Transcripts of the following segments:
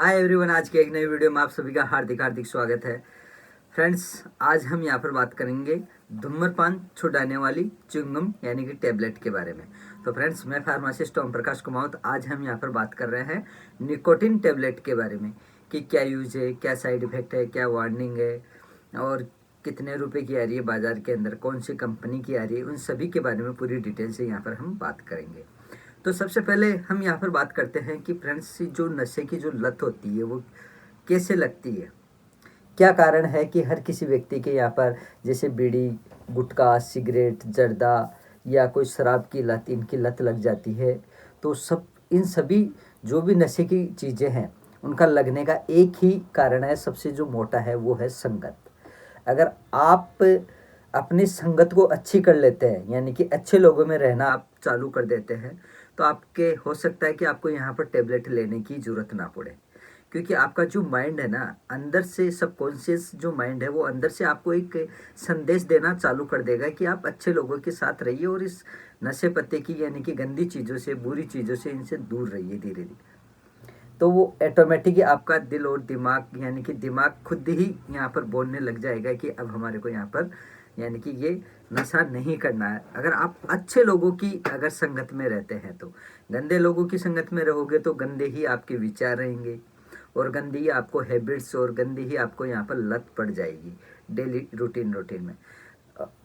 Hi everyone, आज के एक नई वीडियो में आप सभी का हार्दिक हार्दिक स्वागत है। फ्रेंड्स, आज हम यहाँ पर बात करेंगे धूम्रपान छुड़ाने वाली च्युइंगम यानी कि टेबलेट के बारे में। तो फ्रेंड्स, मैं फार्मासिस्ट ओम प्रकाश कुमावत। आज हम यहाँ पर बात कर रहे हैं निकोटिन टेबलेट के बारे में कि क्या यूज है, क्या साइड इफेक्ट है, क्या वार्निंग है और कितने रुपए की आ रही है बाजार के अंदर, कौन सी कंपनी की आ रही है, उन सभी के बारे में पूरी डिटेल से यहाँ पर हम बात करेंगे। तो सबसे पहले हम यहाँ पर बात करते हैं कि फ्रेंड्स, जो नशे की जो लत होती है वो कैसे लगती है। क्या कारण है कि हर किसी व्यक्ति के यहाँ पर जैसे बीड़ी, गुटखा, सिगरेट, जर्दा या कोई शराब की लत, इनकी लत लग जाती है। तो इन सभी जो भी नशे की चीज़ें हैं उनका लगने का एक ही कारण है, सबसे जो मोटा है वो है संगत। अगर आप अपनी संगत को अच्छी कर लेते हैं, यानी कि अच्छे लोगों में रहना आप चालू कर देते हैं, तो आपके हो सकता है कि आपको यहाँ पर टेबलेट लेने की ज़रूरत ना पड़े। क्योंकि आपका जो माइंड है ना, अंदर से सबकॉन्शियस जो माइंड है वो अंदर से आपको एक संदेश देना चालू कर देगा कि आप अच्छे लोगों के साथ रहिए और इस नशे पत्ते की यानी कि गंदी चीज़ों से, बुरी चीज़ों से, इनसे दूर रहिए धीरे धीरे। तो वो ऑटोमेटिक ही आपका दिल और दिमाग यानी कि दिमाग खुद ही यहाँ पर बोलने लग जाएगा कि अब हमारे को यहाँ पर यानी कि ये नशा नहीं करना है। अगर आप अच्छे लोगों की अगर संगत में रहते हैं तो, गंदे लोगों की संगत में रहोगे तो गंदे ही आपके विचार रहेंगे और गंदी ही आपको हैबिट्स और गंदी ही आपको यहाँ पर लत पड़ जाएगी डेली रूटीन में।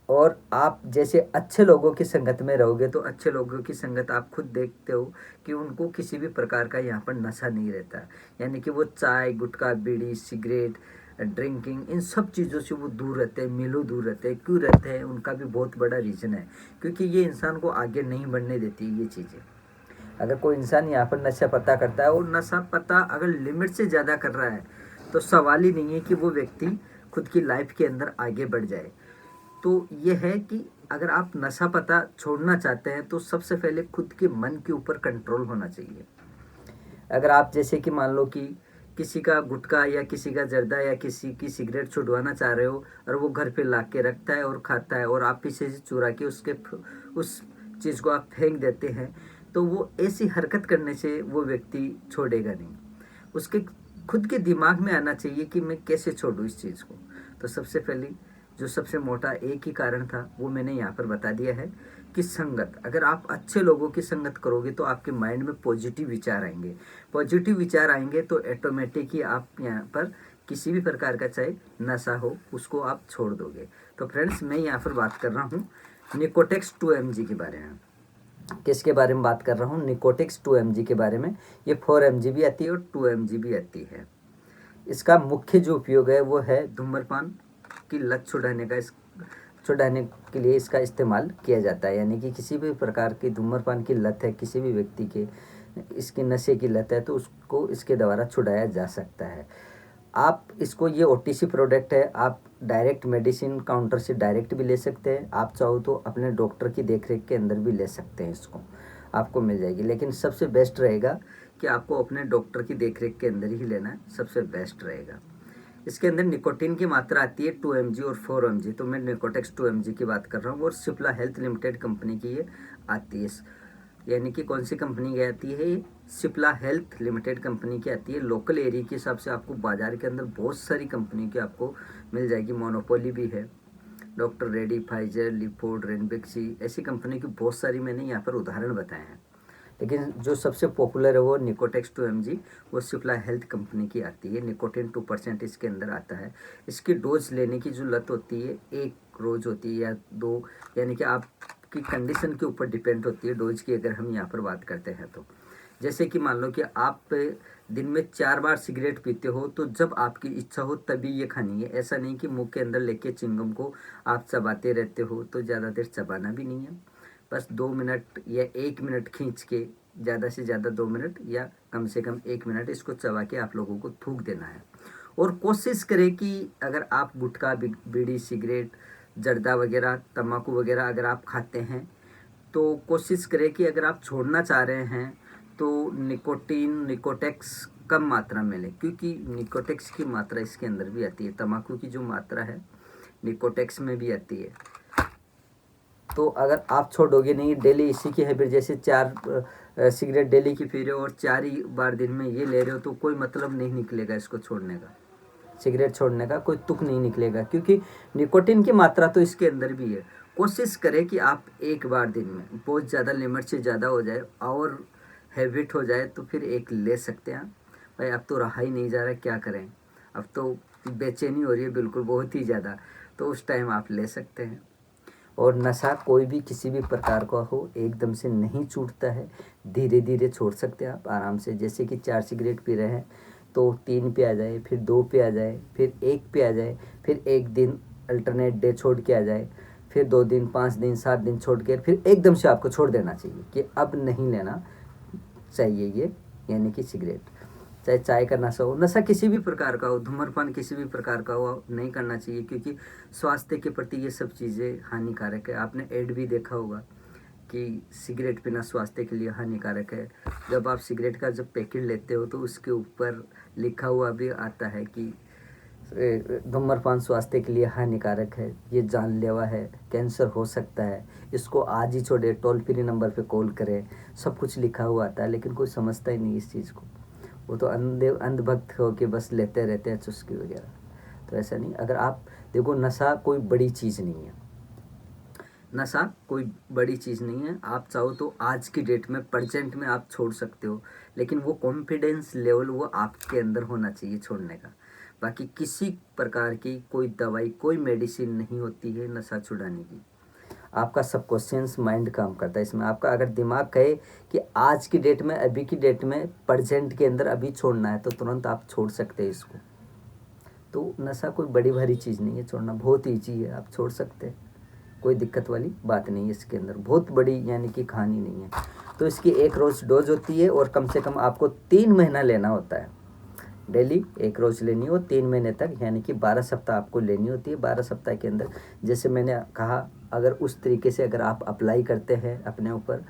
और आप जैसे अच्छे लोगों की संगत में रहोगे तो अच्छे लोगों की संगत आप खुद देखते हो कि उनको किसी भी प्रकार का यहाँ पर नशा नहीं रहता, यानी कि वो चाय, गुटखा, बीड़ी, सिगरेट, ड्रिंकिंग, इन सब चीज़ों से वो दूर रहते हैं, मीलों दूर रहते हैं। क्यों रहते हैं, उनका भी बहुत बड़ा रीज़न है, क्योंकि ये इंसान को आगे नहीं बढ़ने देती ये चीज़ें। अगर कोई इंसान यहाँ पर नशा पता करता है और नशा पता अगर लिमिट से ज़्यादा कर रहा है तो सवाल ही नहीं है कि वो व्यक्ति खुद की लाइफ के अंदर आगे बढ़ जाए। तो ये है कि अगर आप नशा पता छोड़ना चाहते हैं तो सबसे पहले खुद के मन के ऊपर कंट्रोल होना चाहिए। अगर आप जैसे कि मान लो कि किसी का गुटखा या किसी का जर्दा या किसी की सिगरेट छुड़वाना चाह रहे हो और वो घर पे ला के रखता है और खाता है और आप पीछे से चुरा के उस चीज़ को आप फेंक देते हैं, तो वो ऐसी हरकत करने से वो व्यक्ति छोड़ेगा नहीं। उसके खुद के दिमाग में आना चाहिए कि मैं कैसे छोड़ूं इस चीज़ को। तो सबसे पहले जो सबसे मोटा एक ही कारण था वो मैंने यहाँ पर बता दिया है कि संगत। अगर आप अच्छे लोगों की संगत करोगे तो आपके माइंड में पॉजिटिव विचार आएंगे। पॉजिटिव विचार आएंगे तो ऑटोमेटिक ही आप यहाँ पर किसी भी प्रकार का चाहे नशा हो उसको आप छोड़ दोगे। तो फ्रेंड्स, मैं यहाँ पर बात कर रहा हूँ निकोटेक्स 2 mg के बारे में। किसके बारे में बात कर रहा हूँ? निकोटेक्स 2 mg के बारे में। ये 4 mg भी आती है और 2 mg भी आती है। इसका मुख्य जो उपयोग है वो है धूम्रपान की लत छुड़ाने के लिए इसका इस्तेमाल किया जाता है। यानी कि किसी भी प्रकार की धूम्रपान की लत है किसी भी व्यक्ति के, इसकी नशे की लत है, तो उसको इसके द्वारा छुड़ाया जा सकता है। आप इसको, ये ओटीसी प्रोडक्ट है, आप डायरेक्ट मेडिसिन काउंटर से डायरेक्ट भी ले सकते हैं। आप चाहो तो अपने डॉक्टर की देखरेख के अंदर भी ले सकते हैं, इसको आपको मिल जाएगी। लेकिन सबसे बेस्ट रहेगा कि आपको अपने डॉक्टर की देखरेख के अंदर ही लेना है, सबसे बेस्ट रहेगा। इसके अंदर निकोटीन की मात्रा आती है 2 mg और 4 mg। तो मैं निकोटेक्स 2 mg की बात कर रहा हूँ और सिप्ला हेल्थ लिमिटेड कंपनी की ये आती है। यानी कि कौन सी कंपनी की आती है? सिप्ला हेल्थ लिमिटेड कंपनी की आती है। लोकल एरिया के हिसाब से आपको बाजार के अंदर बहुत सारी कंपनी की आपको मिल जाएगी, मोनोपोली भी है। Doctor ready, Pfizer, Lifford, Ranbaxy, ऐसी कंपनी की बहुत सारी मैंने यहाँ पर उदाहरण बताए हैं। लेकिन जो सबसे पॉपुलर है वो निकोटेक्स 2 mg, वो सिप्ला हेल्थ कंपनी की आती है। निकोटिन 2% इसके अंदर आता है। इसकी डोज लेने की जो लत होती है, एक रोज होती है या 2, यानी कि आपकी कंडीशन के ऊपर डिपेंड होती है डोज की। अगर हम यहाँ पर बात करते हैं तो जैसे कि मान लो कि आप दिन में 4 बार सिगरेट पीते हो, तो जब आपकी इच्छा हो तभी ये खानी है। ऐसा नहीं कि मुंह के अंदर लेके चिंगम को आप चबाते रहते हो, तो ज़्यादा देर चबाना भी नहीं है। बस 2 मिनट या 1 मिनट खींच के, ज़्यादा से ज़्यादा 2 मिनट या कम से कम 1 मिनट इसको चबा के आप लोगों को थूक देना है। और कोशिश करें कि अगर आप गुटखा, बीड़ी, सिगरेट, जर्दा वगैरह, तम्बाकू वगैरह अगर आप खाते हैं तो कोशिश करें कि अगर आप छोड़ना चाह रहे हैं तो निकोटेक्स कम मात्रा में लें, क्योंकि निकोटेक्स की मात्रा इसके अंदर भी आती है। तम्बाकू की जो मात्रा है निकोटेक्स में भी आती है। तो अगर आप छोड़ोगे नहीं, डेली इसी की हैबिट, जैसे 4 सिगरेट डेली की पी रहे हो और 4 ही बार दिन में ये ले रहे हो तो कोई मतलब नहीं निकलेगा इसको छोड़ने का। सिगरेट छोड़ने का कोई तुक नहीं निकलेगा, क्योंकि निकोटिन की मात्रा तो इसके अंदर भी है। कोशिश करें कि आप एक बार दिन में, बहुत ज़्यादा लिमिट से ज़्यादा हो जाए और हैबिट हो जाए तो फिर एक ले सकते हैं। भाई अब तो रहा ही नहीं जा रहा, क्या करें, अब तो बेचैनी हो रही है बिल्कुल बहुत ही ज़्यादा, तो उस टाइम आप ले सकते हैं। और नशा कोई भी किसी भी प्रकार का हो एकदम से नहीं छूटता है, धीरे धीरे छोड़ सकते हैं आप आराम से। जैसे कि 4 सिगरेट पी रहे हैं तो 3 पे आ जाए, फिर 2 पे आ जाए, फिर 1 पे आ जाए, फिर एक दिन अल्टरनेट डे छोड़ के आ जाए, फिर 2 दिन, 5 दिन, 7 दिन छोड़ के फिर एकदम से आपको छोड़ देना चाहिए कि अब नहीं लेना चाहिए ये, यानी कि सिगरेट। चाहे चाय का नशा हो, नशा किसी भी प्रकार का हो, धूम्रपान किसी भी प्रकार का हो, नहीं करना चाहिए, क्योंकि स्वास्थ्य के प्रति ये सब चीज़ें हानिकारक है। आपने ऐड भी देखा होगा कि सिगरेट पीना स्वास्थ्य के लिए हानिकारक है। जब आप सिगरेट का जब पैकेट लेते हो तो उसके ऊपर लिखा हुआ भी आता है कि धूम्रपान स्वास्थ्य के लिए हानिकारक है, ये जानलेवा है, कैंसर हो सकता है, इसको आज ही छोड़े, टोल फ्री नंबर पे कॉल करें, सब कुछ लिखा हुआ आता है। लेकिन कोई समझता ही नहीं इस चीज़ को, वो तो अंधभक्त हो के बस लेते रहते हैं चुस्की वगैरह। तो ऐसा नहीं, अगर आप देखो नशा कोई बड़ी चीज़ नहीं है, नशा कोई बड़ी चीज़ नहीं है। आप चाहो तो आज की डेट में प्रेजेंट में आप छोड़ सकते हो, लेकिन वो कॉन्फिडेंस लेवल वो आपके अंदर होना चाहिए छोड़ने का। बाकी किसी प्रकार की कोई दवाई, कोई मेडिसिन नहीं होती है नशा छुड़ाने की। आपका सबकॉन्शियस माइंड काम करता है इसमें। आपका अगर दिमाग कहे कि आज की डेट में, अभी की डेट में, प्रेजेंट के अंदर अभी छोड़ना है, तो तुरंत आप छोड़ सकते हैं इसको। तो नशा कोई बड़ी भारी चीज़ नहीं है, छोड़ना बहुत ईजी है, आप छोड़ सकते हैं, कोई दिक्कत वाली बात नहीं है इसके अंदर, बहुत बड़ी यानी कि कहानी नहीं है। तो इसकी 1 रोज़ डोज होती है और कम से कम आपको 3 महीना लेना होता है। डेली 1 रोज़ लेनी हो 3 महीने तक, यानी कि 12 सप्ताह आपको लेनी होती है। 12 सप्ताह के अंदर जैसे मैंने कहा, अगर उस तरीके से अगर आप अप्लाई करते हैं अपने ऊपर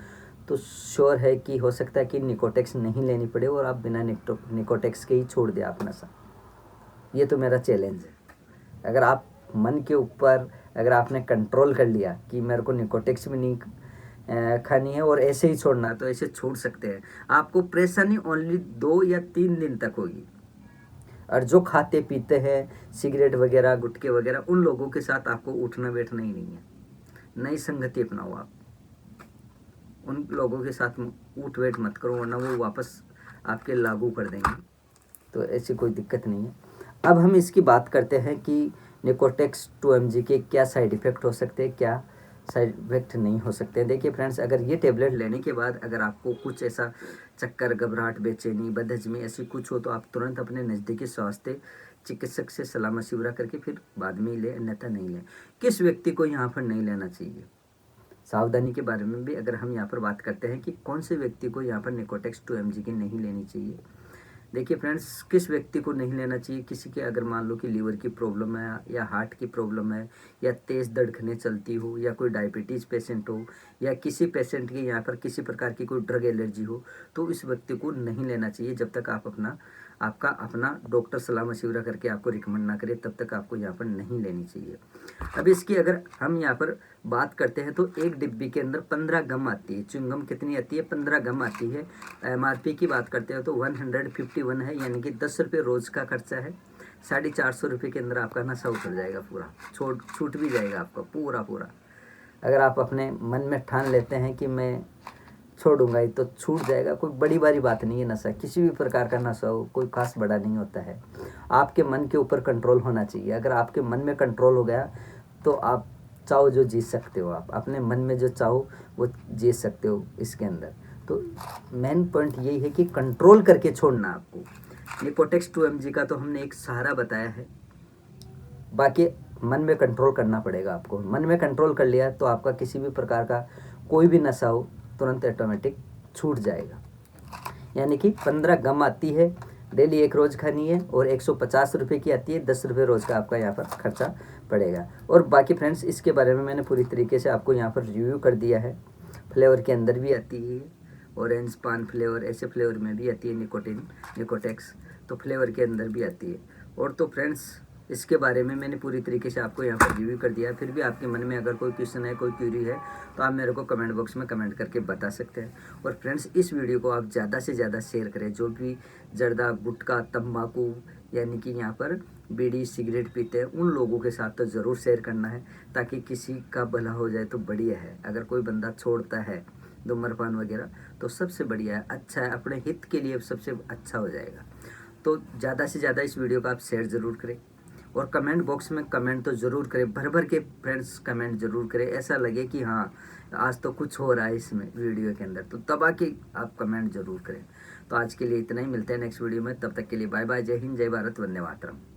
तो श्योर है कि हो सकता है कि निकोटेक्स नहीं लेनी पड़े और आप बिना निकोटेक्स के ही छोड़ दें आप नशा। ये तो मेरा चैलेंज है। अगर आप मन के ऊपर अगर आपने कंट्रोल कर लिया कि मेरे को निकोटेक्स भी नहीं खानी है और ऐसे ही छोड़ना है, तो ऐसे छोड़ सकते हैं। आपको परेशानी ओनली 2 या 3 दिन तक होगी। और जो खाते पीते हैं सिगरेट वगैरह, गुटखे वगैरह, उन लोगों के साथ आपको उठना बैठना ही नहीं है। नई संगति अपनाओ आप, उन लोगों के साथ उठ बैठ मत करो, वरना वो वापस आपके लागू कर देंगे। तो ऐसी कोई दिक्कत नहीं है। अब हम इसकी बात करते हैं कि निकोटेक्स 2 mg के क्या साइड इफ़ेक्ट हो सकते हैं, क्या साइड इफ़ेक्ट नहीं हो सकते हैं। देखिए फ्रेंड्स, अगर ये टेबलेट लेने के बाद अगर आपको कुछ ऐसा चक्कर, घबराहट, बेचैनी, बदहजमी ऐसी कुछ हो तो आप तुरंत अपने नज़दीकी स्वास्थ्य चिकित्सक से सलाह मशवरा करके फिर बाद में ही लें, अन्यथा नहीं लें। किस व्यक्ति को यहाँ पर नहीं लेना चाहिए, सावधानी के बारे में भी अगर हम यहाँ पर बात करते हैं कि कौन से व्यक्ति को यहाँ पर निकोटेक्स 2 mg की नहीं लेनी चाहिए। देखिए फ्रेंड्स, किस व्यक्ति को नहीं लेना चाहिए, किसी के अगर मान लो कि लीवर की प्रॉब्लम है या हार्ट की प्रॉब्लम है या तेज़ धड़कनें चलती हो या कोई डायबिटीज़ पेशेंट हो या किसी पेशेंट की यहाँ पर किसी प्रकार की कोई ड्रग एलर्जी हो, तो इस व्यक्ति को नहीं लेना चाहिए जब तक आप आपका अपना डॉक्टर सलाह मशवरा करके आपको रिकमेंड ना करे, तब तक आपको यहाँ पर नहीं लेनी चाहिए। अब इसकी अगर हम यहाँ पर बात करते हैं तो एक डिब्बी के अंदर 15 गम आती है। च्युइंगम कितनी आती है? 15 गम आती है। MRP की बात करते हैं तो 151 है, यानी कि 10 रुपये रोज़ का खर्चा है। 450 रुपये के अंदर आपका नशा उतर जाएगा पूरा, छूट भी जाएगा आपका पूरा। अगर आप अपने मन में ठान लेते हैं कि मैं छोड़ूंगा ही, तो छूट जाएगा। कोई बड़ी बारी बात नहीं है। नशा किसी भी प्रकार का नशा हो, कोई खास बड़ा नहीं होता है। आपके मन के ऊपर कंट्रोल होना चाहिए। अगर आपके मन में कंट्रोल हो गया तो आप चाहो जो जीत सकते हो, आप अपने मन में जो चाहो वो जीत सकते हो इसके अंदर। तो मेन पॉइंट यही है कि कंट्रोल करके छोड़ना आपको। निकोटेक्स 2 mg का तो हमने एक सहारा बताया है, बाकी मन में कंट्रोल करना पड़ेगा आपको। मन में कंट्रोल कर लिया तो आपका किसी भी प्रकार का कोई भी नशा हो तुरंत ऑटोमेटिक छूट जाएगा। यानी कि 15 गम आती है, डेली 1 रोज़ खानी है और 150 रुपये की आती है। 10 रुपये रोज़ का आपका यहाँ पर खर्चा पड़ेगा। और बाकी फ्रेंड्स, इसके बारे में मैंने पूरी तरीके से आपको यहाँ पर रिव्यू कर दिया है। फ्लेवर के अंदर भी आती है, ऑरेंज, पान फ्लेवर, ऐसे फ्लेवर में भी आती है निकोटेक्स, तो फ्लेवर के अंदर भी आती है। और तो फ्रेंड्स, इसके बारे में मैंने पूरी तरीके से आपको यहाँ पर रिव्यू कर दिया है। फिर भी आपके मन में अगर कोई क्वेश्चन है, कोई क्यूरी है, तो आप मेरे को कमेंट बॉक्स में कमेंट करके बता सकते हैं। और फ्रेंड्स, इस वीडियो को आप ज़्यादा से ज़्यादा शेयर करें। जो भी जर्दा, गुटखा, तम्बाकू यानी कि यहाँ पर बीड़ी सिगरेट पीते हैं, उन लोगों के साथ तो ज़रूर शेयर करना है, ताकि किसी का भला हो जाए तो बढ़िया है। अगर कोई बंदा छोड़ता है धूम्रपान वगैरह तो सबसे बढ़िया है, अच्छा है, अपने हित के लिए सबसे अच्छा हो जाएगा। तो ज़्यादा से ज़्यादा इस वीडियो को आप शेयर ज़रूर करें और कमेंट बॉक्स में कमेंट तो ज़रूर करें, भर भर के फ्रेंड्स कमेंट ज़रूर करें। ऐसा लगे कि हाँ, आज तो कुछ हो रहा है इसमें वीडियो के अंदर, तो तब आके आप कमेंट ज़रूर करें। तो आज के लिए इतना ही, मिलते हैं नेक्स्ट वीडियो में। तब तक के लिए बाय बाय, जय हिंद, जय भारत, वंदे मातरम।